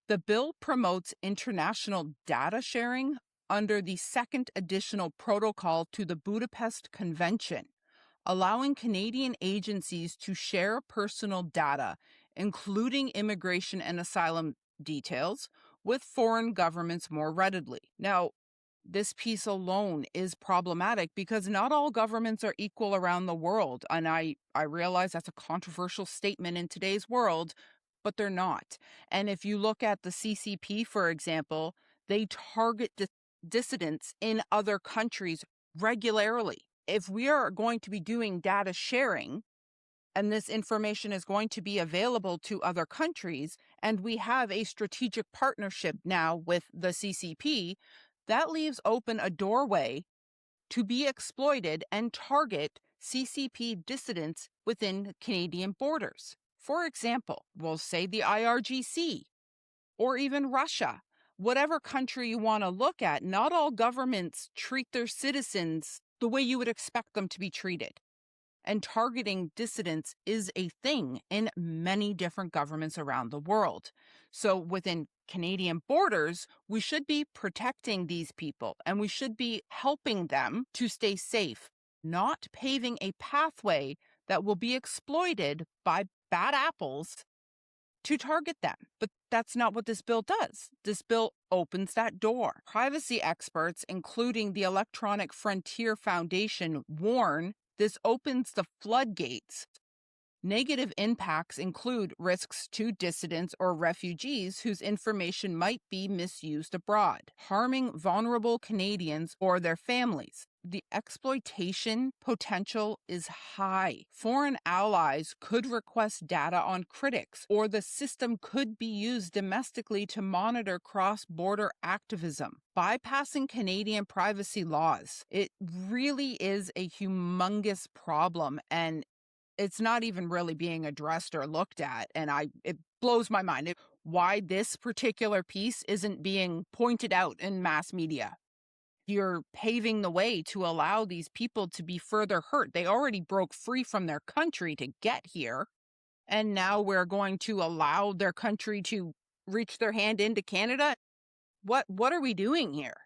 The bill promotes international data sharing under the second additional protocol to the Budapest Convention, allowing Canadian agencies to share personal data, including immigration and asylum details, with foreign governments more readily. Now, this piece alone is problematic because not all governments are equal around the world. And I realize that's a controversial statement in today's world, but they're not. And if you look at the CCP, for example, they target dissidents in other countries regularly. If we are going to be doing data sharing, and this information is going to be available to other countries, and we have a strategic partnership now with the CCP, that leaves open a doorway to be exploited and target CCP dissidents within Canadian borders. For example, we'll say the IRGC or even Russia. Whatever country you want to look at, not all governments treat their citizens the way you would expect them to be treated. And targeting dissidents is a thing in many different governments around the world. So within Canadian borders, we should be protecting these people and we should be helping them to stay safe, not paving a pathway that will be exploited by bad apples to target them. But that's not what this bill does. This bill opens that door. Privacy experts, including the Electronic Frontier Foundation, warn this opens the floodgates. Negative impacts include risks to dissidents or refugees whose information might be misused abroad, harming vulnerable Canadians or their families. The exploitation potential is high. Foreign allies could request data on critics, or the system could be used domestically to monitor cross-border activism, bypassing Canadian privacy laws. It really is a humongous problem, and it's not even really being addressed or looked at. And it blows my mind why this particular piece isn't being pointed out in mass media. You're paving the way to allow these people to be further hurt. They already broke free from their country to get here. And now we're going to allow their country to reach their hand into Canada. What are we doing here?